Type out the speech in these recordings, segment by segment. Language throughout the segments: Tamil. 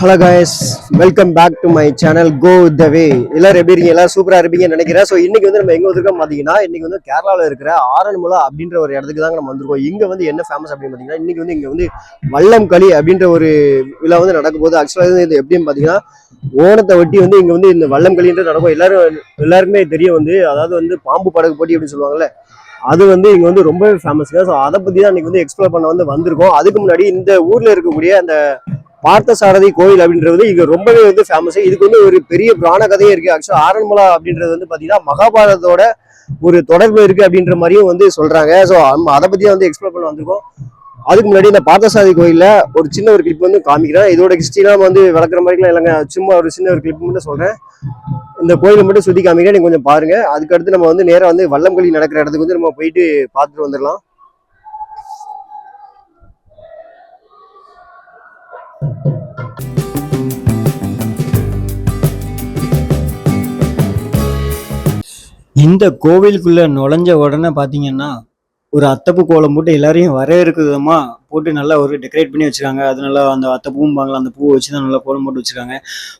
Hello guys, welcome back to my channel go the way. எல்லாரும் எப்படி இருக்கீங்க? எல்லாம் சூப்பராக இருப்பீங்கன்னு நினைக்கிறேன். ஸோ இன்னைக்கு வந்து நம்ம எங்கே வந்திருக்கோம் பார்த்தீங்கன்னா, இன்னைக்கு வந்து கேரளாவில் இருக்கிற ஆரன்முளா அப்படின்ற ஒரு இடத்துக்கு தாங்க நம்ம வந்திருக்கோம். இங்கே வந்து என்ன ஃபேமஸ் அப்படின்னு பார்த்தீங்கன்னா, இன்னைக்கு வந்து இங்கே வந்து வல்லம் களி அப்படின்ற ஒரு விழா வந்து நடக்கும் போது ஆக்சுவலாக இது எப்படின்னு பார்த்தீங்கன்னா, ஓணத்தை ஒட்டி வந்து இங்கே வந்து இந்த வல்லம் களின்றது நடக்கும். எல்லாருக்குமே தெரியும் வந்து, அதாவது வந்து பாம்பு படகு போட்டி அப்படின்னு சொல்லுவாங்கல்ல, அது வந்து இங்கே வந்து ரொம்பவே ஃபேமஸ்ங்க. ஸோ அதை பற்றி தான் இன்னைக்கு வந்து எக்ஸ்ப்ளோர் பண்ண வந்து வந்திருக்கோம். அதுக்கு முன்னாடி இந்த ஊரில் இருக்கக்கூடிய அந்த பார்த்தசாரதி கோயில் அப்படின்றது இங்க ரொம்பவே வந்து ஃபேமஸ். இதுக்கு வந்து ஒரு பெரிய புராண கதையே இருக்கு. ஆக்சுவலா ஆரன்முளா அப்படின்றது வந்து பாத்தீங்கன்னா மகாபாரதத்தோட ஒரு தொடர்பு இருக்கு அப்படின்ற மாதிரியும் வந்து சொல்றாங்க. ஸோ அதை பத்தியே வந்து எக்ஸ்ப்ளோர் பண்ண வந்திருக்கோம். அதுக்கு முன்னாடி இந்த பார்த்தசாரதி கோயில்ல ஒரு சின்ன ஒரு கிளிப் வந்து காமிக்கிறேன். இதோட ஹிஸ்டரிலாம் வந்து விளக்குற மாதிரிலாம் இல்லைங்க, சும்மா ஒரு சின்ன ஒரு கிளிப் மட்டும் சொல்றேன். இந்த கோயிலை மட்டும் சுத்தி காமிக்கிறேன், நீங்க கொஞ்சம் பாருங்க. அதுக்கடுத்து நம்ம வந்து நேரம் வந்து வல்லம்களி நடக்கிற இடத்துக்கு வந்து நம்ம போயிட்டு பார்த்துட்டு வந்துடலாம். இந்த கோவிலுக்குள்ள நுழைஞ்ச உடனே பாத்தீங்கன்னா ஒரு அத்தப்பூ கோலம் போட்டு எல்லாரையும் வரவேற்கிற விதமா போட்டு நல்லா ஒரு டெக்கரேட் பண்ணி வச்சிருக்காங்க. அது நல்லா அந்த அத்தப்பூம்பாங்களா, அந்த பூவை வச்சுதான் நல்லா கோலம் போட்டு வச்சிருக்காங்க.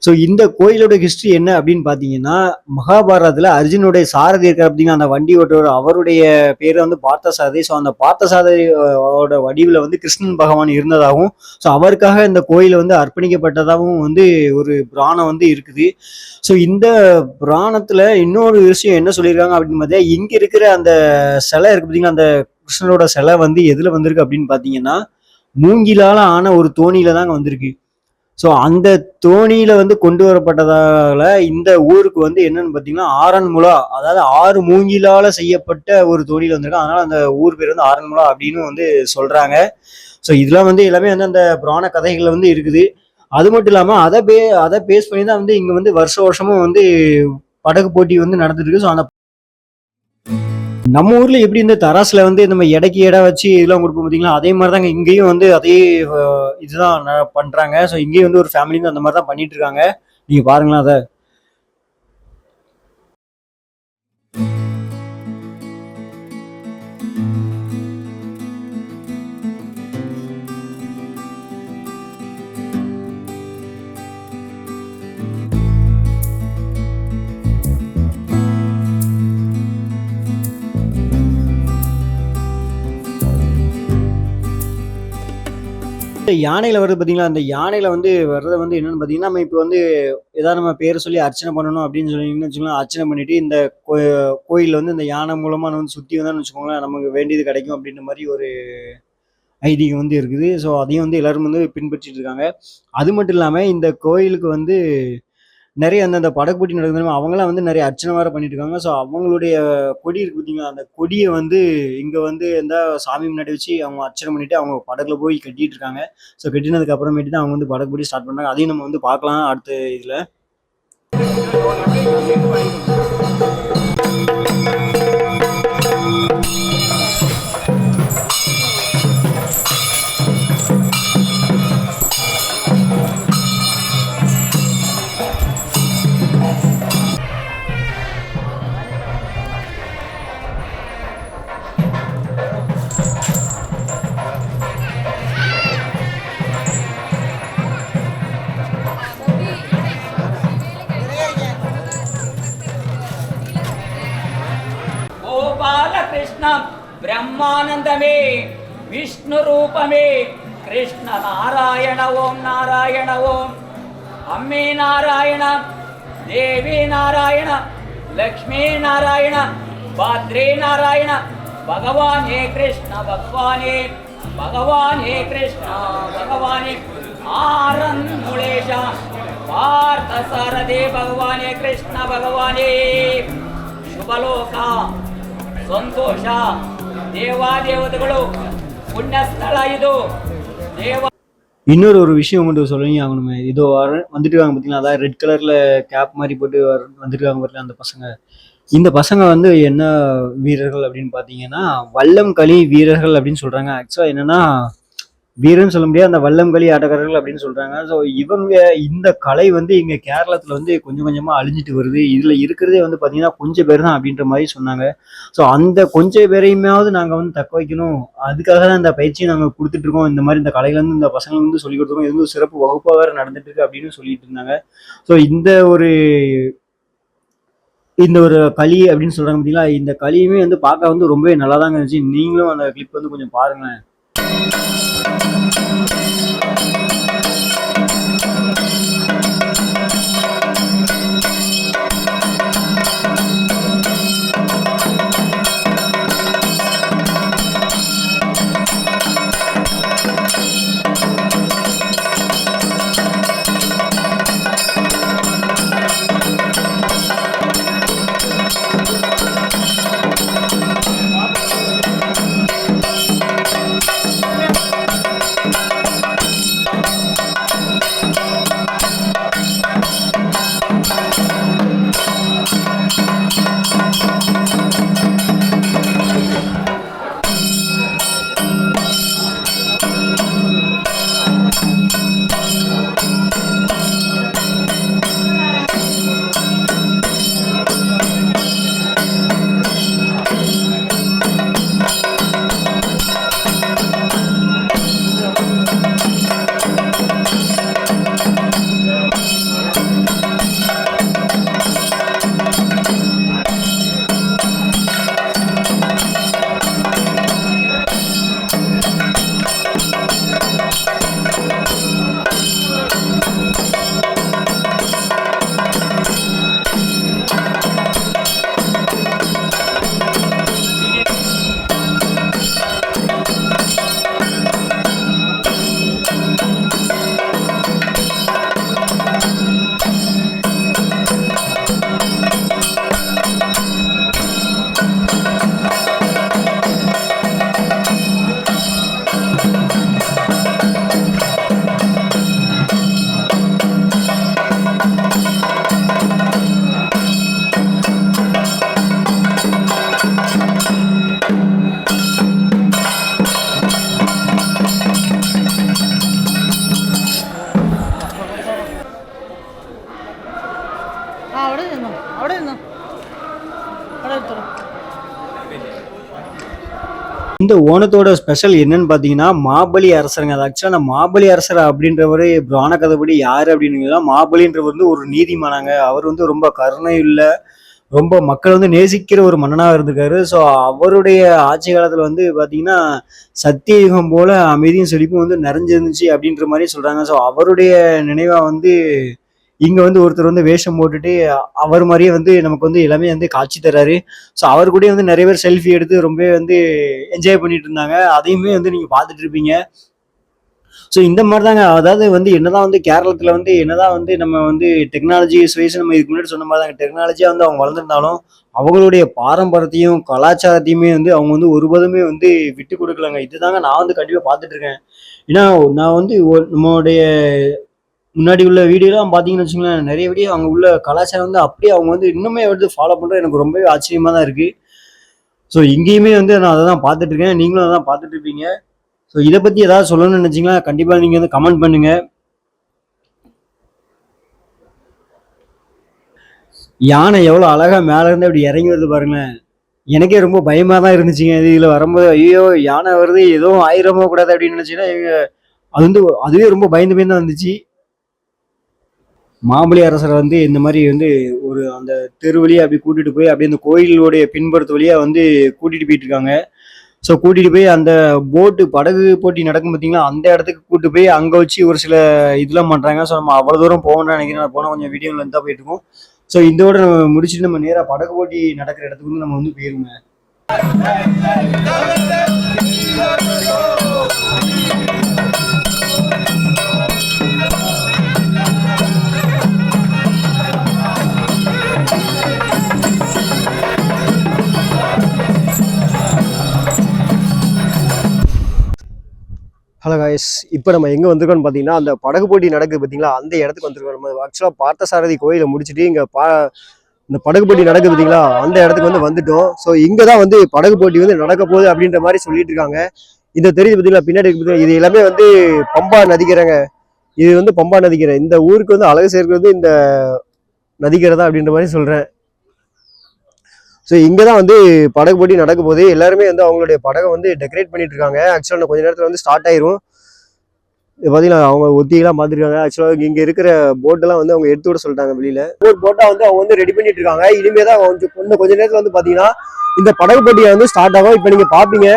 ஸோ இந்த கோயிலோட ஹிஸ்டரி என்ன அப்படின்னு பாத்தீங்கன்னா, மகாபாரதத்துல அர்ஜுனுடைய சாரதி இருக்கார் அப்படின்னா, அந்த வண்டி ஓட்டுற அவருடைய பேரு வந்து பார்த்தசாரதி. ஸோ அந்த பார்த்தசாரதியோட வடிவில் வந்து கிருஷ்ணன் பகவான் இருந்ததாகவும், ஸோ அவருக்காக இந்த கோயில் வந்து அர்ப்பணிக்கப்பட்டதாகவும் வந்து ஒரு புராணம் வந்து இருக்குது. ஸோ இந்த புராணத்துல இன்னொரு விஷயம் என்ன சொல்லியிருக்காங்க அப்படின்னு பார்த்தா, இங்க இருக்கிற அந்த சிலை இருக்கு பார்த்தீங்கன்னா, அந்த கிருஷ்ணரோட சிலை வந்து எதுல வந்திருக்கு அப்படின்னு பாத்தீங்கன்னா, மூங்கிலால ஆன ஒரு தோணியில தாங்க வந்திருக்கு. ஸோ அந்த தோணியில வந்து கொண்டு வரப்பட்டதால இந்த ஊருக்கு வந்து என்னன்னு பாத்தீங்கன்னா ஆரன்முளா, அதாவது 6 மூங்கிலால செய்யப்பட்ட ஒரு தோணியில வந்திருக்கு. அதனால அந்த ஊர் பேர் வந்து ஆரன்முளா அப்படின்னு வந்து சொல்றாங்க. ஸோ இதெல்லாம் வந்து எல்லாமே வந்து அந்த புராண கதைகள்ல வந்து இருக்குது. அது மட்டும் இல்லாம அதை பேஸ் பண்ணி தான் வந்து இங்க வந்து வருஷமும் வந்து படகு போட்டி வந்து நடந்துட்டு இருக்கு. ஸோ அந்த நம்ம ஊர்ல எப்படி இந்த தராசுல வந்து நம்ம எடைக்கு எடை வச்சு இதெல்லாம் கொடுப்போம் பார்த்தீங்களா, அதே மாதிரி தாங்க இங்கேயும் வந்து அதே இதுதான் பண்றாங்க. ஸோ இங்கேயும் வந்து ஒரு ஃபேமிலி அந்த மாதிரி தான் பண்ணிட்டு இருக்காங்க. நீங்க பாருங்களேன் அதை. யானையில வருது பாத்தீங்களா, அந்த யானையில வந்து வர்றத வந்து என்னன்னு பாத்தீங்கன்னா, நம்ம இப்ப வந்து ஏதாவது நம்ம பேரை சொல்லி அர்ச்சனை பண்ணணும் அப்படின்னு சொன்னீங்கன்னு வச்சுக்கோங்களேன், அர்ச்சனை பண்ணிட்டு இந்த கோயில்ல வந்து இந்த யானை மூலமா வந்து சுத்தி வந்தான்னு வச்சுக்கோங்களேன், நமக்கு வேண்டியது கிடைக்கும் அப்படின்ற மாதிரி ஒரு ஐதீகம் வந்து இருக்குது. ஸோ அதையும் வந்து எல்லாரும் வந்து பின்பற்றிட்டு இருக்காங்க. அது மட்டும் இல்லாம இந்த கோயிலுக்கு வந்து நிறைய அந்த படகு நடக்குது, அவங்களாம் வந்து நிறைய அர்ச்சனை வேற பண்ணிட்டு இருக்காங்க. ஸோ அவங்களுடைய கொடி இருக்கு பார்த்தீங்களா, அந்த கொடியை வந்து இங்க வந்து எந்த சாமி முன்னாடி வச்சு அவங்க அர்ச்சனை பண்ணிட்டு அவங்க படகுல போய் கட்டிட்டு இருக்காங்க. ஸோ கட்டினதுக்கு அப்புறமேட்டு தான் அவங்க வந்து படகு போடி ஸ்டார்ட் பண்றாங்க. அதையும் நம்ம வந்து பார்க்கலாம் அடுத்த இதுல. कृष्णं ब्रह्मानंदमे विष्णु रूपमे कृष्ण नारायण ओम नारायण ओम अम्मे नारायण देवी नारायण लक्ष्मी नारायण भद्रे नारायण भगवाने कृष्ण भगवाने कृष्ण भगवाने आरन्मुलेश पार्थसारथि भगवाने कृष्ण भगवाने शुभलोका ಸಂತೋಷ ದೇವಾದೇವತೆಗಳು ಪುಣ್ಯಸ್ಥಳ ಇದು ದೇವ. இன்னொரு ஒரு விஷயம் மட்டும் சொல்லுங்க ஆகணுமே, இதோ வந்துட்டு இருக்காங்க பார்த்தீங்களா, அதாவது ரெட் கலர்ல கேப் மாதிரி போட்டு வந்துருக்காங்க பார்த்தீங்களா அந்த பசங்க. இந்த பசங்க வந்து என்ன வீரர்கள் அப்படின்னு பார்த்தீங்கன்னா வல்லம் களி வீரர்கள் அப்படின்னு சொல்றாங்க. ஆக்சுவலா என்னன்னா வீரன்னு சொல்ல முடியாது, அந்த வல்லம் களி ஆட்டக்காரர்கள் அப்படின்னு சொல்றாங்க. ஸோ இவங்க இந்த கலை வந்து இங்க கேரளத்துல வந்து கொஞ்சம் கொஞ்சமா அழிஞ்சிட்டு வருது. இதுல இருக்கிறதே வந்து பாத்தீங்கன்னா கொஞ்சம் பேர் தான் அப்படின்ற மாதிரி சொன்னாங்க. ஸோ அந்த கொஞ்சம் பேரையுமாவது நாங்க வந்து தக்க வைக்கணும். அதுக்காக தான் இந்த பயிற்சியை நாங்க கொடுத்துட்டு இருக்கோம். இந்த மாதிரி இந்த கலையில இருந்து இந்த பசங்களுக்கு வந்து சொல்லி கொடுத்துருக்கோம். இது வந்து சிறப்பு வகுப்பா வேற நடந்துட்டு இருக்கு அப்படின்னு சொல்லிட்டு இருந்தாங்க. ஸோ இந்த ஒரு களி அப்படின்னு சொல்றாங்க பார்த்தீங்களா, இந்த களியுமே வந்து பார்க்க வந்து ரொம்பவே நல்லா தாங்க இருந்துச்சு. நீங்களும் அந்த கிளிப் வந்து கொஞ்சம் பாருங்க. അവിടെ നിന്നോ അവിടെ നിന്നോ അവിടെ എടുത്തോളൂ. இந்த ஓணத்தோட ஸ்பெஷல் என்னன்னு பாத்தீங்கன்னா மாபலி அரசருங்க. அது ஆக்சுவலா அந்த மாபலி அரசர் அப்படின்றவரு புராண கதைப்படி யாரு அப்படின்னு மாபலின்றவர் வந்து ஒரு நீதிமானாங்க. அவர் வந்து ரொம்ப கருணையுள்ள, ரொம்ப மக்கள் வந்து நேசிக்கிற ஒரு மன்னனாக இருந்திருக்காரு. ஸோ அவருடைய ஆட்சி காலத்துல வந்து பாத்தீங்கன்னா சத்தியயுகம் போல அமைதியும் செழிப்பும் வந்து நிறைஞ்சிருந்துச்சு அப்படின்ற மாதிரி சொல்றாங்க. ஸோ அவருடைய நினைவா வந்து இங்க வந்து ஒருத்தர் வந்து வேஷம் போட்டுட்டு அவர் மாதிரியே வந்து நமக்கு வந்து எல்லாமே வந்து காட்சி தர்றாரு. ஸோ அவர் கூடயே வந்து நிறைய பேர் செல்ஃபி எடுத்து ரொம்பவே வந்து என்ஜாய் பண்ணிட்டு இருந்தாங்க. அதையுமே வந்து நீங்க பார்த்துட்டு இருப்பீங்க. ஸோ இந்த மாதிரி தாங்க, அதாவது வந்து என்னதான் வந்து கேரளத்துல வந்து என்னதான் வந்து நம்ம வந்து டெக்னாலஜி வைஸ் நம்ம இதுக்கு முன்னாடி சொன்ன மாதிரி தாங்க டெக்னாலஜியா வந்து அவங்க வளர்ந்துருந்தாலும் அவங்களுடைய பாரம்பரியத்தையும் கலாச்சாரத்தையுமே வந்து அவங்க வந்து ஒருபோதுமே வந்து விட்டு கொடுக்கலங்க. இதுதாங்க நான் வந்து கண்டிப்பா பார்த்துட்டு இருக்கேன். ஏன்னா நான் வந்து நம்மளுடைய முன்னாடி உள்ள வீடியோலாம் பார்த்தீங்கன்னு வச்சுக்கோங்களேன், நிறைய வீடியோ அங்க உள்ள கலாச்சாரம் வந்து அப்படியே அவங்க வந்து இன்னுமே வந்து ஃபாலோ பண்றது எனக்கு ரொம்பவே ஆச்சரியமா தான் இருக்கு. ஸோ இங்கேயுமே வந்து நான் அதை தான் பார்த்துட்டு இருக்கேன். நீங்களும் அதை தான் பார்த்துட்டு இருப்பீங்க. ஸோ இதை பத்தி ஏதாவது சொல்லணும்னு நினைச்சீங்கன்னா கண்டிப்பா நீங்க வந்து கமெண்ட் பண்ணுங்க. யானை எவ்வளவு அழகா மேல இருந்து அப்படி இறங்கி வருது பாருங்களேன். எனக்கே ரொம்ப பயமா தான் இருந்துச்சுங்க. இதுல வரும்போது ஐயோ யானை வருது ஏதோ ஆயிரமோ கூடாது அப்படின்னு நினைச்சீங்கன்னா அது வந்து அதுவே ரொம்ப பயந்து பயந்து தான் வந்துச்சு. மாபலி அரசரை வந்து இந்த மாதிரி வந்து ஒரு அந்த தெரு வழியா அப்படி கூட்டிட்டு போய் அப்படியே அந்த கோயிலுடைய பின்புறத்து வழியா வந்து கூட்டிட்டு போயிட்டு இருக்காங்க. ஸோ கூட்டிட்டு போய் அந்த படகு போட்டி நடக்கும் பார்த்தீங்களா, அந்த இடத்துக்கு கூட்டு போய் அங்க வச்சு ஒரு சில இதெல்லாம் பண்றாங்க. ஸோ நம்ம அவ்வளவு தூரம் போகணும்னு நினைக்கிறேன். நான் போனா கொஞ்சம் வீடியோ லென்த்தா போயிட்டு இருக்கோம். ஸோ இதோட நம்ம முடிச்சுட்டு நம்ம நேரா படகு போட்டி நடக்கிற இடத்துக்கு வந்து நம்ம வந்து போயிருங்க. ஹலோ காய்ஸ், இப்போ நம்ம எங்கே வந்திருக்கோம்னு பார்த்தீங்கன்னா அந்த படகு போட்டி நடக்குது பார்த்தீங்களா, அந்த இடத்துக்கு வந்திருக்கோம். நம்ம ஆக்சுவலாக பார்த்தசாரதி கோயிலை முடிச்சுட்டு இங்கே இந்த படகு போட்டி நடக்குது பார்த்தீங்களா, அந்த இடத்துக்கு வந்துட்டோம். ஸோ இங்கே தான் வந்து படகு போட்டி வந்து நடக்க போகுது அப்படின்ற மாதிரி சொல்லிட்டு இருக்காங்க. இந்த தெரியுது பார்த்தீங்களா பின்னாடி இருக்கு பார்த்தீங்களா, இது எல்லாமே வந்து பம்பா நதிக்கரைங்க. இது வந்து பம்பா நதிக்கரை. இந்த ஊருக்கு வந்து அழகு சேர்க்கிறது இந்த நதிக்கரை தான் அப்படின்ற மாதிரி சொல்றேன். ஸோ இங்கே தான் வந்து படகு போட்டி நடக்க போது எல்லாருமே வந்து அவங்களுடைய படகை வந்து டெக்கரேட் பண்ணிட்டு இருக்காங்க. ஆக்சுவலாக கொஞ்ச நேரத்தில் வந்து ஸ்டார்ட் ஆயிரும். இது பார்த்தீங்கன்னா அவங்க ஒத்தியெல்லாம் பார்த்துருக்காங்க. ஆக்சுவலாக இங்கே இருக்கிற போட்டெல்லாம் வந்து அவங்க எடுத்து விட சொல்லிட்டாங்க வெளியில. ஒரு போட்டா வந்து அவங்க வந்து ரெடி பண்ணிட்டு இருக்காங்க. இனிமே தான் கொஞ்ச நேரத்தில் வந்து பார்த்தீங்கன்னா இந்த படகு போட்டியை வந்து ஸ்டார்ட் ஆகும். இப்போ நீங்க பாப்பீங்க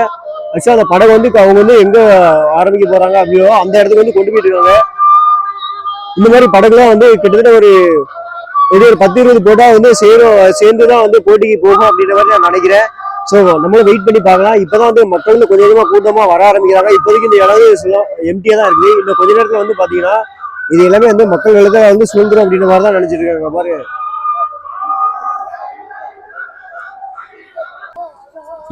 ஆக்சுவலாக அந்த படகு வந்து அவங்க வந்து எங்க ஆரம்பிக்க போறாங்க அப்படியோ அந்த இடத்துக்கு வந்து கொண்டு போயிட்டு இருக்காங்க. இந்த மாதிரி படகுலாம் வந்து கிட்டத்தட்ட ஒரு 10-20 போட்டா வந்து சேர்ந்து தான் வந்து போட்டிக்கு போகும் அப்படின்ற மாதிரி நான் நினைக்கிறேன். ஸோ நம்மளும் வெயிட் பண்ணி பார்க்கலாம். இப்போதான் வந்து மக்கள் வந்து கொஞ்சம் கொஞ்சமாக கூட்டமாக வர ஆரம்பிக்கிறாங்க. இப்போதைக்கு இந்த இடம் எம்டியாக தான் இருக்குது. இன்னும் கொஞ்ச நேரத்தில் வந்து பார்த்தீங்கன்னா இது எல்லாமே வந்து மக்கள் வந்து சுதந்திரம் அப்படின்ற மாதிரி தான் நினைச்சிட்டு இருக்காங்க பாருங்க.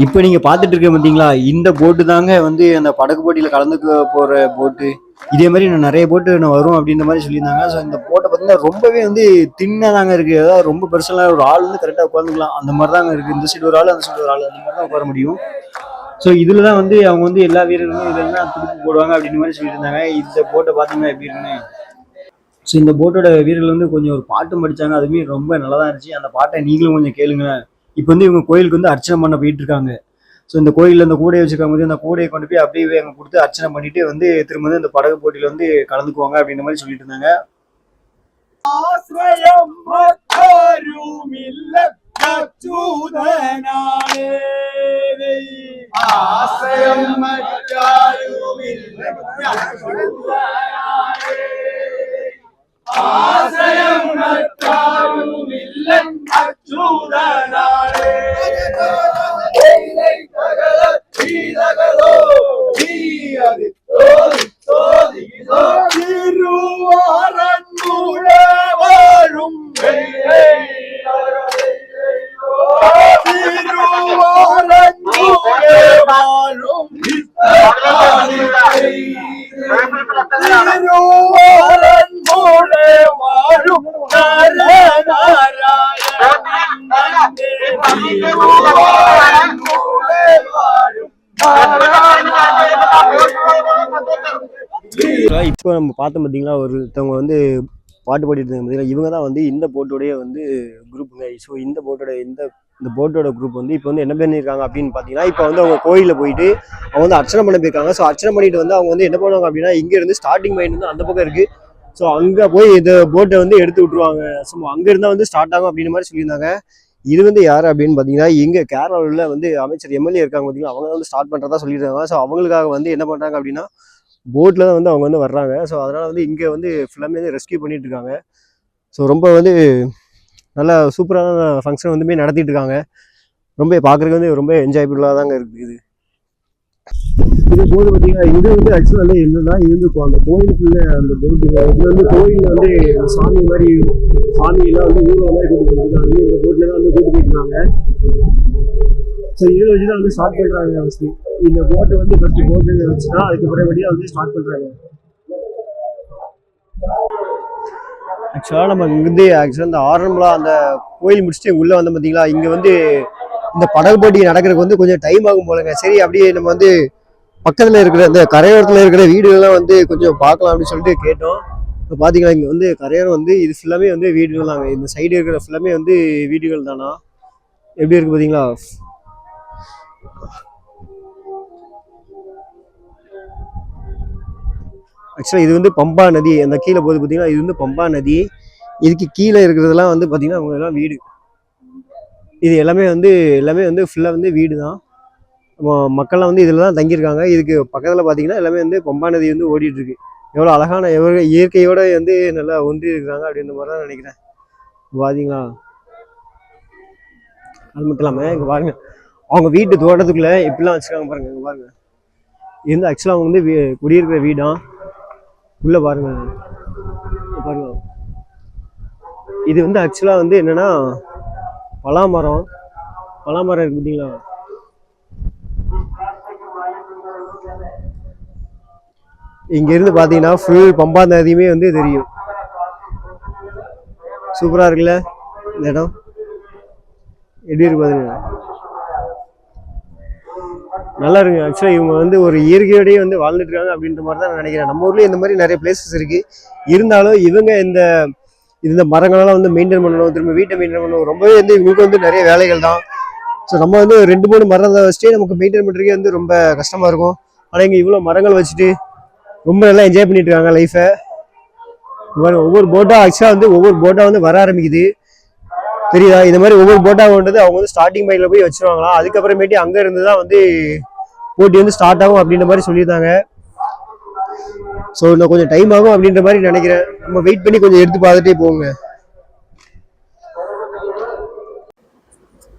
இப்போ நீங்க பார்த்துட்டு இருக்க பார்த்தீங்களா, இந்த போட்டு தாங்க வந்து அந்த படகு போட்டியில கலந்துக்க போற போட்டு. இதே மாதிரி இன்னும் நிறைய போட்டு இன்னும் வரும் அப்படின்ற மாதிரி சொல்லியிருந்தாங்க. ஸோ இந்த போட்டை பார்த்தீங்கன்னா ரொம்பவே வந்து தின்னாக தாங்க இருக்கு. அதாவது ரொம்ப பெருசெல்லாம் ஒரு ஆள் வந்து கரெக்டாக உட்காந்துக்கலாம் அந்த மாதிரி தாங்க இருக்கு. இந்த சைடு ஒரு ஆள் அந்த சைடு ஒரு ஆள் அந்த மாதிரி தான் உட்கார முடியும். ஸோ இதுல தான் வந்து அவங்க வந்து எல்லா வீரர்களும் இதெல்லாம் துடுப்பு போடுவாங்க அப்படின்ற மாதிரி சொல்லிட்டு இருந்தாங்க. இந்த போட்டை பார்த்தீங்கன்னா எப்படி இருக்குன்னு. ஸோ இந்த போட்டோட வீரர்கள் வந்து கொஞ்சம் ஒரு பாட்டும் படிச்சாங்க. அதுவுமே ரொம்ப நல்லா தான் இருந்துச்சு. அந்த பாட்டை நீங்களும் கொஞ்சம் கேளுங்க. இப்போ வந்து இவங்க கோயிலுக்கு வந்து அர்ச்சனை பண்ண போயிட்டு இருக்காங்க. ஸோ இந்த கோயிலில் இந்த கூடையை வச்சுருக்கும் போது அந்த கூடையை கொண்டு போய் அப்படியே அங்கே கொடுத்து அர்ச்சனை பண்ணிட்டு வந்து திரும்ப வந்து இந்த படகு போட்டியில் வந்து கலந்துக்குவாங்க அப்படின்ற மாதிரி சொல்லிட்டு இருந்தாங்க. இப்போ நம்ம பார்த்தோம் பார்த்தீங்களா ஒருத்தவங்க வந்து பாட்டு பாடிட்டு இருக்காங்க பார்த்தீங்களா, இவங்க தான் வந்து இந்த போட்டோடைய வந்து குரூப்புங்க. ஸோ இந்த போட்டோட குரூப் வந்து இப்போ வந்து என்ன பண்ணியிருக்காங்க அப்படின்னு பார்த்தீங்கன்னா, இப்போ வந்து அவங்க கோயிலில் போயிட்டு அவங்க வந்து அர்ச்சனை பண்ண போயிருக்காங்க. ஸோ அர்ச்சனை பண்ணிட்டு வந்து அவங்க வந்து என்ன பண்ணுவாங்க அப்படின்னா, இங்கேருந்து ஸ்டார்டிங் பாயிண்ட் வந்து அந்த பக்கம் இருக்குது. ஸோ அங்கே போய் இந்த போட்டை வந்து எடுத்து விட்ருவாங்க. ஸோ அங்கே இருந்தால் வந்து ஸ்டார்ட் ஆகும் அப்படின்ற மாதிரி சொல்லியிருந்தாங்க. இது வந்து யார் அப்படின்னு பார்த்தீங்கன்னா, இங்கே கேரளாவில் வந்து அமைச்சர் எம்எல்ஏ இருக்காங்க பார்த்தீங்கன்னா, அவங்க வந்து ஸ்டார்ட் பண்ணுறதா சொல்லியிருக்காங்க. ஸோ அவங்களுக்காக வந்து என்ன பண்ணுறாங்க அப்படின்னா, போட்டில் தான் வந்து அவங்க வந்து வர்றாங்க. ஸோ அதனால் வந்து இங்கே வந்து ஃபுல்லாமே வந்து ரெஸ்கியூ பண்ணிட்டு இருக்காங்க. ஸோ ரொம்ப வந்து நல்லா சூப்பரான ஃபங்க்ஷன் வந்துமே நடத்திட்டு இருக்காங்க. ரொம்ப பார்க்குறதுக்கு வந்து ரொம்ப என்ஜாய்புல்லாக தாங்க இருக்குது. இது போது பார்த்தீங்கன்னா இது வந்து ஆக்சுவலாக வந்து என்னன்னா, இது வந்து அந்த கோயிலுக்குள்ளே அந்த போட்டு இது வந்து கோயிலில் வந்து சாமியெல்லாம் வந்து ஊரில் மாதிரி கூட்டு போயிருக்காங்க. இந்த போட்டில் தான் வந்து கூட்டு போயிருக்காங்க. ஸோ இதில் வச்சு தான் வந்து ஸ்டார்ட் பண்ணுறாங்க. ஃபஸ்ட்டு இந்த போட்டை வந்து ஃபஸ்ட்டு போட்டு வச்சுன்னா அதுக்கப்புறமேட்டியாக வந்து ஸ்டார்ட் பண்ணுறாங்க. ஆக்சுவலாக நம்ம இங்கேருந்து ஆக்சுவலாக இந்த ஆரம்பலாம் அந்த கோயில் முடிச்சுட்டு உள்ளே வந்து பார்த்தீங்களா, இங்கே வந்து இந்த படகு போட்டி நடக்கிறதுக்கு வந்து கொஞ்சம் டைம் ஆகும் போலங்க. சரி அப்படியே நம்ம வந்து பக்கத்தில் இருக்கிற இந்த கரையோரத்தில் இருக்கிற வீடுகள்லாம் வந்து கொஞ்சம் பார்க்கலாம் அப்படின்னு சொல்லிட்டு கேட்டோம். இப்போ பார்த்தீங்களா இங்கே வந்து கரையோரம் வந்து இது ஃபுல்லாமே வந்து வீடுகள் தாங்க. இந்த சைடு இருக்கிற ஃபுல்லாமே வந்து வீடுகள் தானா. எப்படி இருக்குது பார்த்தீங்களா. ஆக்சுவலாக இது வந்து பம்பா நதி. அந்த கீழே போகுது பார்த்தீங்கன்னா, இது வந்து பம்பா நதி. இதுக்கு கீழே இருக்கிறதெல்லாம் வந்து பார்த்தீங்கன்னா அவங்க எல்லாம் வீடு. இது எல்லாமே வந்து ஃபுல்லாக வந்து வீடு தான். மக்கள்லாம் வந்து இதில் தான் தங்கியிருக்காங்க. இதுக்கு பக்கத்தில் பார்த்தீங்கன்னா எல்லாமே வந்து பம்பா நதி வந்து ஓடிட்டு இருக்கு. எவ்வளோ அழகான இயற்கையோட வந்து நல்லா ஒன்றி இருக்கிறாங்க அப்படின்ற மாதிரி தான் நினைக்கிறேன். பார்த்தீங்களா. அது மட்டும் இல்லாமல் இங்கே பாருங்க, அவங்க வீட்டு தோட்டத்துக்குள்ளே எப்படிலாம் வச்சுருக்காங்க பாருங்க. இங்கே பாருங்க, இது வந்து ஆக்சுவலாக அவங்க வந்து குடியிருக்கிற வீடாம். உள்ள பாருங்க பாருங்க, இது வந்து ஆக்சுவலாக வந்து என்னன்னா பலாமரம் இருக்கு பார்த்தீங்களா. இங்கேருந்து பார்த்தீங்கன்னா ஃபுல் பம்பா நதியுமே வந்து தெரியும். சூப்பராக இருக்குல்ல இந்த இடம். எப்படி இருக்கு பாருங்க. நல்லா இருக்கு. ஆக்சுவலாக இவங்க வந்து ஒரு இயற்கையோடய வந்து வாழ்ந்துட்டு இருக்காங்க அப்படின்ற மாதிரி தான் நான் நினைக்கிறேன். நம்ம ஊர்லேயும் இந்த மாதிரி நிறைய பிளேசஸ் இருக்கு. இருந்தாலும் இவங்க இந்த மரங்களெல்லாம் வந்து மெயின்டைன் பண்ணணும், திரும்ப வீட்டை மெயின்டைன் பண்ணணும். ரொம்பவே வந்து இவங்களுக்கு வந்து நிறைய வேலைகள் தான். ஸோ நம்ம வந்து 2-3 மரத்தை வச்சுட்டு நமக்கு மெயின்டைன் பண்ணுறதுக்கே வந்து ரொம்ப கஷ்டமா இருக்கும். ஆனால் இங்கே இவ்வளோ மரங்கள் வச்சுட்டு ரொம்ப நல்லா என்ஜாய் பண்ணிட்டு இருக்காங்க லைஃபை. ஒவ்வொரு போட்டா ஆக்சுவலாக வந்து ஒவ்வொரு போட்டா வந்து வர ஆரம்பிக்குது தெரியுதா? இந்த மாதிரி ஒவ்வொரு போட்டா கொண்டது அவங்க வந்து ஸ்டார்டிங் மைண்ட்ல போய் வச்சிருவாங்களாம். அதுக்கப்புறமேட்டு அங்க இருந்து தான் வந்து போட்டி வந்து ஸ்டார்ட் ஆகும் அப்படின்ற மாதிரி சொல்லியிருந்தாங்க. ஸோ இன்னும் கொஞ்சம் டைம் ஆகும் அப்படின்ற மாதிரி நினைக்கிறேன். நம்ம வெயிட் பண்ணி கொஞ்சம் எடுத்து பார்த்துட்டே போங்க.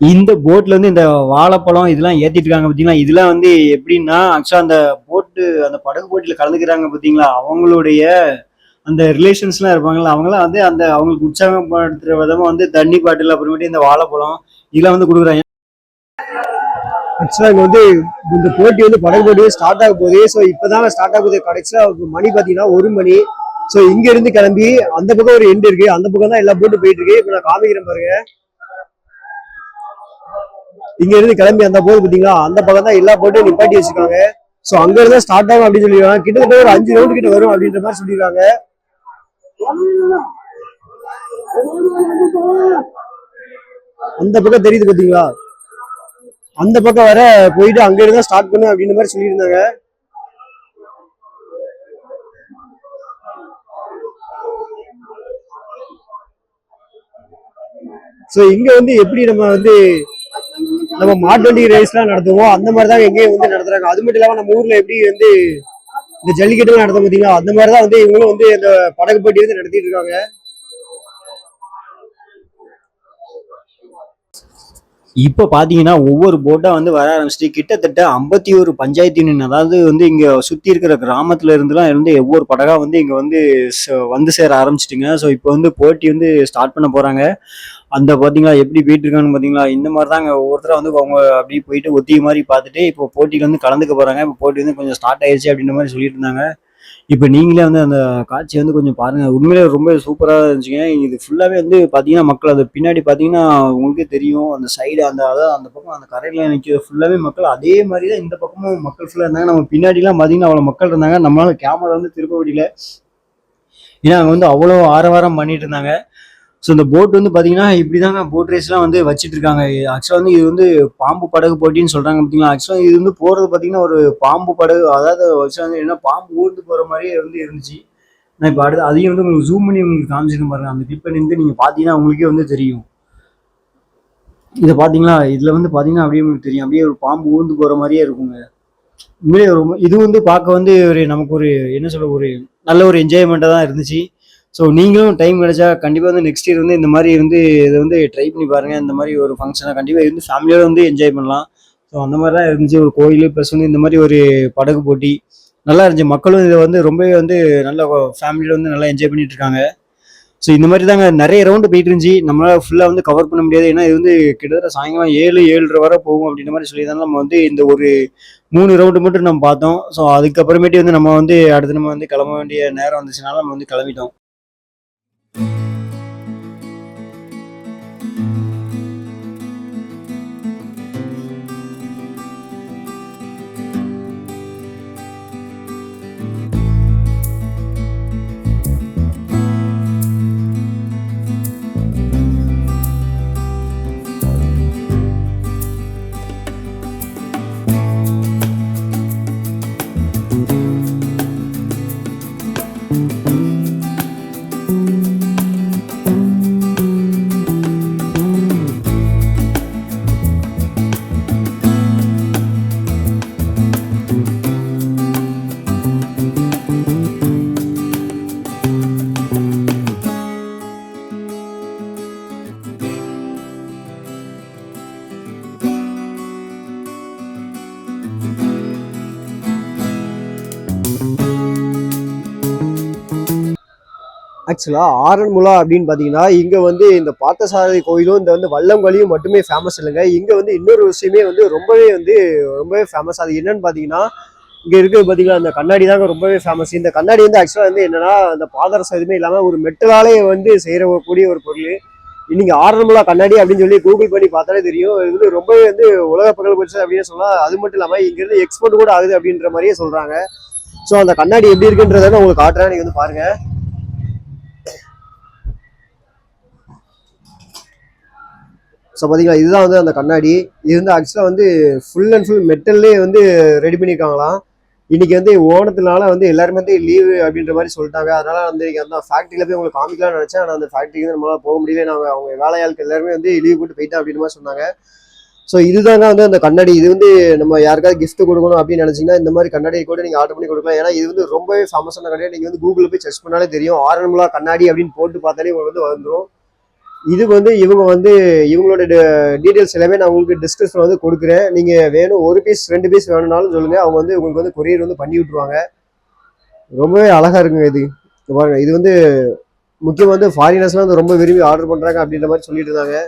இந்த போட்ல வந்து இந்த வாழைப்பழம் இதெல்லாம் ஏத்திட்டு இருக்காங்க பாத்தீங்களா? இதெல்லாம் வந்து எப்படின்னா ஆக்சுவலா அந்த படகு போட்டியில கலந்துக்கிறாங்க பாத்தீங்களா? அவங்களுடைய அந்த ரிலேஷன்ஸ்லாம் இருப்பாங்கல்ல, அவங்களாம் வந்து அவங்களுக்கு உற்சாகப்படுத்துற விதமா வந்து தண்ணி பாட்டில் அப்புறமேட்டு இந்த வாழைப்பழம் இதெல்லாம் வந்து கொடுக்குறாங்க. ஆக்சுவலாக இங்கே வந்து இந்த போட்டி வந்து படகு போட்டி ஸ்டார்ட் ஆக போகுது. ஸோ இப்போதாங்க ஸ்டார்ட் ஆக போகுது. கடைசியாக மணி பார்த்தீங்கன்னா 1 மணி. ஸோ இங்க இருந்து கிளம்பி அந்த பக்கம் ஒரு எண்டு இருக்கு, அந்த பக்கம் தான் எல்லா போட்டு போயிட்டு இருக்கு. இப்போ நான் காமிக்கிறேன் பாருங்க. இங்க இருந்து கிளம்பி அந்த போது பார்த்தீங்களா, அந்த பக்கம் தான் எல்லா போட்டையும் நிப்பாட்டி வச்சிருக்காங்க. ஸோ அங்க இருந்தா ஸ்டார்ட் ஆகும் அப்படின்னு சொல்லிடுறாங்க. கிட்டத்தட்ட ஒரு 5 ரவுண்டு கிட்ட வரும் அப்படின்ற மாதிரி சொல்லிடுறாங்க. அந்த பக்கம் தெரியுது பார்த்தீங்களா, அந்த பக்கம் வர போயிட்டு அங்க இருந்தா ஸ்டார்ட் பண்ணு அப்படின்ற மாதிரி சொல்லியிருந்தாங்க. ஸோ இங்க வந்து எப்படி நம்ம மாட்டு வண்டி ரேஸ்லாம் நடத்துவோம் அந்த மாதிரி தான் எங்கேயும் வந்து நடத்துறாங்க. அது மட்டும் இல்லாம நம்ம ஊர்ல எப்படி வந்து இந்த ஜல்லிக்கட்டு எல்லாம் நடத்த பார்த்தீங்களா, அந்த மாதிரிதான் வந்து இவங்களும் வந்து இந்த படகு போட்டி வந்து நடத்திட்டு இருக்காங்க. இப்ப பாத்தீங்கன்னா ஒவ்வொரு போட்டா வந்து வர ஆரம்பிச்சுட்டு கிட்டத்தட்ட 51 பஞ்சாயத்து யூனியன், அதாவது வந்து இங்க சுத்தி இருக்கிற கிராமத்துல இருந்துலாம் இருந்து ஒவ்வொரு படகா வந்து இங்க வந்து வந்து சேர ஆரம்பிச்சிட்டுங்க. ஸோ இப்போ வந்து போட்டி வந்து ஸ்டார்ட் பண்ண போறாங்க. அந்த பாத்தீங்களா எப்படி போயிட்டு இருக்கான்னு பாத்தீங்களா? இந்த மாதிரி தாங்க ஒவ்வொருத்தரா வந்து அவங்க அப்படியே போயிட்டு ஒத்திகை மாதிரி பார்த்துட்டு இப்போ போட்டியில வந்து கலந்துக்க போறாங்க. இப்போ போட்டி வந்து கொஞ்சம் ஸ்டார்ட் ஆயிடுச்சு அப்படின்ற மாதிரி சொல்லிட்டு இருந்தாங்க. இப்போ நீங்களே வந்து அந்த காட்சி வந்து கொஞ்சம் பாருங்க. உண்மையிலே ரொம்ப சூப்பரா இருந்துச்சுங்க. இது ஃபுல்லாவே வந்து பாத்தீங்கன்னா மக்கள் அது பின்னாடி பாத்தீங்கன்னா உங்களுக்கே தெரியும். அந்த சைடு அதாவது அந்த பக்கம் அந்த கரையில நிற்கிற ஃபுல்லாவே மக்கள் அதே மாதிரி தான் இந்த பக்கமும் மக்கள் ஃபுல்லா இருந்தாங்க. நம்ம பின்னாடிலாம் பாத்தீங்கன்னா அவ்வளவு மக்கள் இருந்தாங்க. நம்மளால கேமரா வந்து திருப்ப முடியல, ஏன்னா அங்க வந்து அவ்வளோ ஆரவாரம் பண்ணிட்டு இருந்தாங்க. ஸோ இந்த போட் வந்து பார்த்தீங்கன்னா இப்படிதாங்க போட் ரேஸ்லாம் வந்து வச்சுட்டு இருக்காங்க. ஆக்சுவலாக வந்து இது வந்து பாம்பு படகு போட்டின்னு சொல்றாங்க பார்த்தீங்களா? ஆக்சுவலாக இது வந்து போகிறது பார்த்தீங்கன்னா ஒரு பாம்பு படகு, அதாவது வச்சு வந்து என்ன பாம்பு ஊர்ந்து போகிற மாதிரியே வந்து இருந்துச்சு. நான் இப்போ அடுத்து அதையும் வந்து உங்களுக்கு ஜூம் பண்ணி உங்களுக்கு காமிச்சிருக்கேன் பாருங்க. அந்த கிளிப்பை நின்று நீங்கள் பார்த்தீங்கன்னா உங்களுக்கே வந்து தெரியும். இதை பார்த்தீங்களா? இதில் வந்து பார்த்தீங்கன்னா அப்படியே உங்களுக்கு தெரியும், அப்படியே ஒரு பாம்பு ஊர்ந்து போகிற மாதிரியே இருக்குங்க. உண்மையிலே ரொம்ப இது வந்து பார்க்க வந்து நமக்கு ஒரு என்ன சொல்ல ஒரு நல்ல ஒரு என்ஜாய்மெண்ட்டாக தான் இருந்துச்சு. ஸோ நீங்களும் டைம் கிடைச்சா கண்டிப்பாக வந்து நெக்ஸ்ட் இயர் வந்து இந்த மாதிரி வந்து இதை வந்து ட்ரை பண்ணி பாருங்க. இந்த மாதிரி ஒரு ஃபங்க்ஷனை கண்டிப்பாக இருந்து ஃபேமிலியோட வந்து என்ஜாய் பண்ணலாம். ஸோ அந்த மாதிரி தான் இருந்துச்சு. ஒரு கோயில் ப்ளஸ் வந்து இந்த மாதிரி ஒரு படகு போட்டி நல்லா இருந்துச்சு. மக்களும் இதை வந்து ரொம்பவே வந்து நல்ல ஃபேமிலியோட வந்து நல்லா என்ஜாய் பண்ணிட்டு இருக்காங்க. ஸோ இந்த மாதிரி தாங்க நிறைய ரவுண்டு போயிட்டு இருந்துச்சு. நம்மளால ஃபுல்லாக வந்து கவர் பண்ண முடியாது, ஏன்னா இது வந்து கிட்டத்தட்ட சாயங்காலம் 7-7:30 வரை போகும் அப்படின்ற மாதிரி சொல்லியிருந்தாலும் நம்ம வந்து இந்த ஒரு 3 ரவுண்டு மட்டும் நம்ம பார்த்தோம். ஸோ அதுக்கப்புறமேட்டு வந்து நம்ம வந்து அடுத்து நம்ம வந்து கிளம்ப வேண்டிய நேரம் வந்துச்சுனால நம்ம வந்து கிளம்பிட்டோம். ஆக்சுவலா ஆரன்முளா அப்படின்னு பாத்தீங்கன்னா இங்க வந்து இந்த பார்த்தசாரதி கோயிலும் இந்த வந்து வல்லம்களியும் மட்டுமே ஃபேமஸ் இல்லைங்க. இங்க வந்து இன்னொரு விஷயமே வந்து ரொம்பவே ஃபேமஸ். அது என்னன்னு பாத்தீங்கன்னா இங்க இருக்கிறது பாத்தீங்கன்னா அந்த கண்ணாடி தாங்க ரொம்பவே ஃபேமஸ். இந்த கண்ணாடி வந்து ஆக்சுவலா வந்து என்னன்னா அந்த பாதரசம் எதுவுமே இல்லாம ஒரு மெட்டலாலே வந்து செய்யக்கூடிய ஒரு பொருள். இன்னைக்கு ஆரம்பலா கண்ணாடி அப்படின்னு சொல்லி கூகுள் பண்ணி பார்த்தாலே தெரியும். இது வந்து ரொம்பவே வந்து உலக புகழ் பெற்றது அப்படின்னு சொல்லலாம். அது மட்டும் இல்லாம இங்க இருந்து எக்ஸ்போர்ட் கூட ஆகுது அப்படின்ற மாதிரியே சொல்றாங்க. ஸோ அந்த கண்ணாடி எப்படி இருக்குன்றத நான் உங்களுக்கு காட்டுறேன், நீங்க வந்து பாருங்க. ஸோ பார்த்தீங்களா, இதுதான் வந்து அந்த கண்ணாடி. இது வந்து ஆக்சுவலாக வந்து ஃபுல் அண்ட் ஃபுல் மெட்டல்லே வந்து ரெடி பண்ணியிருக்காங்களாம். இன்னைக்கு வந்து ஓணத்தினால வந்து எல்லாருமே வந்து லீவு அப்படின்ற மாதிரி சொல்லிட்டாங்க. அதனால வந்து இன்னைக்கு அந்த ஃபேக்ட்ரியில போய் உங்களுக்கு காமிக்கலாம்னு நினைச்சேன். ஆனால் அந்த ஃபேக்ட்ரிக்கு வந்து நம்மளால போக முடியல. நாங்கள் அவங்க வேலையாளுக்கு எல்லாருமே வந்து லீவ் போட்டு போயிட்டேன் அப்படின்ற மாதிரி சொன்னாங்க. ஸோ இதுதாங்க வந்து அந்த கண்ணாடி. இது வந்து நம்ம யாருக்காவது கிஃப்ட் கொடுக்கணும் அப்படின்னு நினைச்சீங்கன்னா இந்த மாதிரி கண்ணாடி கூட நீங்க ஆர்டர் பண்ணி கொடுக்கலாம். ஏன்னா இது வந்து ரொம்பவே ஃபேமஸான கண்ணாடி. நீங்க வந்து கூகுளில் போய் சர்ச் பண்ணாலே தெரியும். ஆரன்முலா கண்ணாடி அப்படின்னு போட்டு பார்த்தாலே உங்களுக்கு வந்து வந்துடும். இது வந்து இவங்க வந்து இவங்களோட டீட்டெயில்ஸ் எல்லாமே நான் உங்களுக்கு டிஸ்கிரிப்ஷன் வந்து கொடுக்குறேன். நீங்க வேணும் 1 பீஸ் 2 பீஸ் வேணும்னாலும் சொல்லுங்க, அவங்க வந்து உங்களுக்கு வந்து கொரியர் வந்து பண்ணி விட்டுருவாங்க. ரொம்பவே அழகா இருக்குங்க இது. பாருங்க, இது வந்து முக்கியமாக வந்து ஃபாரினர்ஸ்லாம் வந்து ரொம்ப விரும்பி ஆர்டர் பண்றாங்க அப்படின்ற மாதிரி சொல்லிட்டு இருந்தாங்க.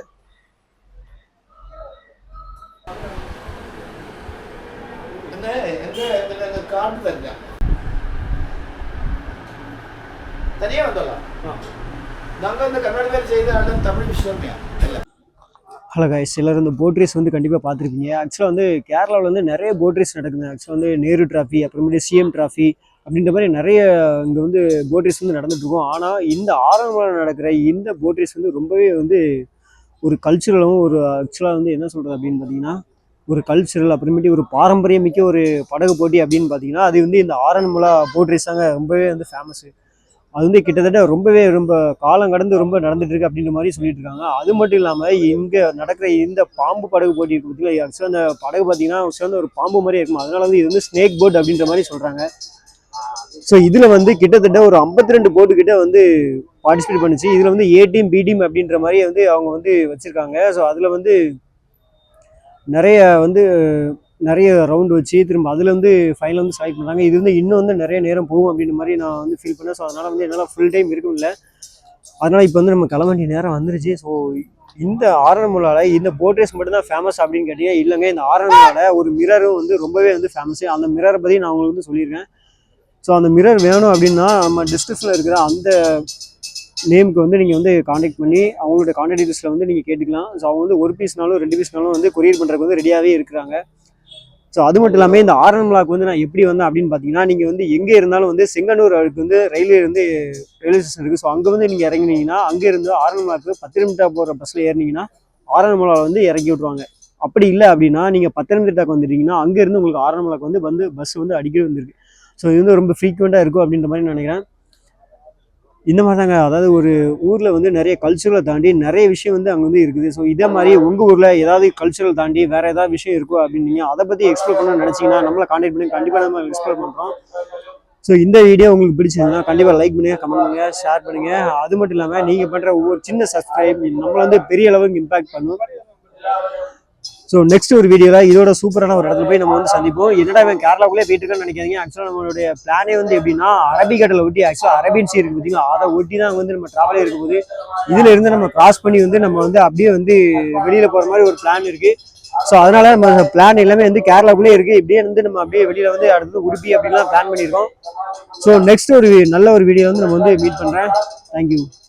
தனியாக வந்துடலாம். நாங்கள் இந்த கர்நாடகாவில் செய்த ஆளும் தமிழ் விஷயமே இல்லை. ஹலோ கைஸ், எல்லாரும் இந்த போட் ரேஸ் வந்து கண்டிப்பாக பார்த்துருப்பீங்க. ஆக்சுவலாக வந்து கேரளாவில் வந்து நிறைய போட் ரேஸ் நடக்குது. ஆக்சுவலாக வந்து நேரு டிராஃபி, அப்புறமேட்டு சிஎம் டிராஃபி அப்படின்ற மாதிரி நிறைய இங்கே வந்து போட் ரேஸ் வந்து நடந்துட்டுருக்கோம். ஆனால் இந்த ஆரம்பத்தில் நடக்கிற இந்த போட் ரேஸ் வந்து ரொம்பவே வந்து ஒரு கல்ச்சுரலும் ஒரு ஆக்சுவலாக வந்து என்ன சொல்கிறது அப்படின்னு பார்த்தீங்கன்னா ஒரு கல்ச்சுரல், அப்புறமேட்டு ஒரு பாரம்பரியமிக்க ஒரு படகு போட்டி அப்படின்னு பார்த்தீங்கன்னா அது வந்து இந்த ஆரன்முலா போட் ரேஸ் தாங்க ரொம்பவே வந்து ஃபேமஸ்ஸு. அது வந்து கிட்டத்தட்ட ரொம்ப காலம் கடந்து ரொம்ப நடந்துட்டு இருக்கு அப்படின்ற மாதிரி சொல்லிட்டு இருக்காங்க. அது மட்டும் இல்லாமல் இங்கே நடக்கிற இந்த பாம்பு படகு போட்டி இருக்கு பார்த்தீங்களா, ஆக்சுவலாக அந்த படகு பார்த்தீங்கன்னா ஆக்சுவலாக ஒரு பாம்பு மாதிரியே இருக்கும். அதனால வந்து இது வந்து ஸ்னேக் போட் அப்படின்ற மாதிரி சொல்கிறாங்க. ஸோ இதில் வந்து கிட்டத்தட்ட ஒரு 52 போட்டு கிட்ட வந்து பார்ட்டிசிபேட் பண்ணிச்சு. இதில் வந்து ஏ டீம் பி டீம் அப்படின்ற மாதிரி வந்து அவங்க வந்து வச்சுருக்காங்க. ஸோ அதில் வந்து நிறைய ரவுண்டு வச்சு திரும்ப அதில் வந்து ஃபைனல் வந்து செலக்ட் பண்ணுறாங்க. இது வந்து இன்னும் வந்து நிறைய நேரம் போகும் அப்படின்ற மாதிரி நான் வந்து ஃபீல் பண்ணேன். ஸோ அதனால் வந்து என்னால் ஃபுல் டைம் இருக்கும் இல்லை. அதனால் இப்போ வந்து நம்ம கிளம்ப வேண்டிய நேரம் வந்துருச்சு. ஸோ இந்த ஆரன்முலாவில் இந்த போட் ரேஸ் மட்டும்தான் ஃபேமஸ் அப்படின்னு கேட்டீங்க, இல்லைங்க. இந்த ஆரன்முலாவில் ஒரு மிரரும் வந்து ரொம்பவே வந்து ஃபேமஸ்ஸு. அந்த மிரரை பற்றி நான் உங்களுக்கு வந்து சொல்லியிருக்கேன். ஸோ அந்த மிரர் வேணும் அப்படின்னா நம்ம டிஸ்கிரிப்ஷனில் இருக்கிற அந்த நேமுக்கு வந்து நீங்கள் வந்து காண்டாக்ட் பண்ணி அவங்களோட காண்டாக்ட் டீட்டெயில்ஸில் வந்து நீங்கள் கேட்டுக்கலாம். ஸோ அவங்க வந்து 1 பீஸ்னாலும் 2 பீஸ்னாலும் வந்து கொரியர் பண்ணுறதுக்கு வந்து ரெடியாகவே இருக்கிறாங்க. ஸோ அது மட்டும் இல்லாமல் இந்த ஆரன்முலாவுக்கு வந்து நான் எப்படி வந்தேன் அப்படின்னு பார்த்தீங்கன்னா, நீங்கள் வந்து எங்கே இருந்தாலும் வந்து செங்கனூர் அதுக்கு வந்து ரயில்வே ஸ்டேஷன் இருக்குது. ஸோ அங்கே வந்து நீங்கள் இறங்கினீங்கன்னா அங்கே இருந்து ஆரன்முலாவுக்கு 10 நிமிடம் போகிற பஸ்ஸில் ஏறினீங்கன்னா ஆரன்முலாவில் வந்து இறக்கி விட்ருவாங்க. அப்படி இல்லை அப்படின்னா நீங்கள் பத்தனம்திட்டாக்கு வந்துட்டீங்கன்னா அங்கேருந்து உங்களுக்கு ஆரன்முலாவுக்கு வந்து பஸ் வந்து அடிக்கடி வந்துருக்கு. ஸோ இது வந்து ரொம்ப ஃப்ரீக்வெண்ட்டாக இருக்கும் அப்படின்ற மாதிரி நினைக்கிறேன். இந்த மாதிரி தாங்க, அதாவது ஒரு ஊரில் வந்து நிறைய கல்ச்சுரலை தாண்டி நிறைய விஷயம் வந்து அங்கே வந்து இருக்குது. ஸோ இதே மாதிரி உங்கள் ஊரில் ஏதாவது கல்ச்சுரல் தாண்டி வேறு ஏதாவது விஷயம் இருக்கும் அப்படின்னு அதை பற்றி எக்ஸ்ப்ளோர் பண்ணணும்னு நினச்சிங்கன்னா நம்மளை காண்டாக்ட் பண்ணி கண்டிப்பாக நம்ம எக்ஸ்ப்ளோர் பண்ணுறோம். ஸோ இந்த வீடியோ உங்களுக்கு பிடிச்சிருந்தா கண்டிப்பாக லைக் பண்ணுங்கள், கமெண்ட் பண்ணுங்கள், ஷேர் பண்ணுங்கள். அது மட்டும் இல்லாமல் நீங்கள் பண்ணுற ஒவ்வொரு சின்ன சப்ஸ்கிரைப் நம்மளை வந்து பெரிய அளவுக்கு இம்பாக்ட் பண்ணும். ஸோ நெக்ஸ்ட் ஒரு வீடியோவில் இதோட சூப்பரான ஒரு இடத்துல போய் நம்ம வந்து சந்திப்போம். என்னடா இவன் கேரளாக்குள்ளே போயிட்டு இருக்கான்னு நினைக்காதீங்க. ஆக்சுவலாக நம்மளுடைய பிளானே வந்து எப்படின்னா அரபிக்கடலை ஒட்டி ஆக்சுவலாக அரேபியன் சி இருக்குது பார்த்தீங்கன்னா அதை ஒட்டி தான் வந்து நம்ம ட்ராவலே இருக்கும்போது இதில் இருந்து நம்ம கிராஸ் பண்ணி வந்து நம்ம வந்து அப்படியே வந்து வெளியில் போகிற மாதிரி ஒரு பிளான் இருக்குது. ஸோ அதனால நம்ம பிளான் எல்லாமே வந்து கேரளாக்குள்ளே இருக்குது. இப்படியே வந்து நம்ம அப்படியே வெளியில் வந்து அடுத்து உடுப்பி அப்படின்லாம் பிளான் பண்ணியிருக்கோம். ஸோ நெக்ஸ்ட் ஒரு நல்ல ஒரு வீடியோ வந்து நம்ம வந்து மீட் பண்ணுறேன். தேங்க்யூ.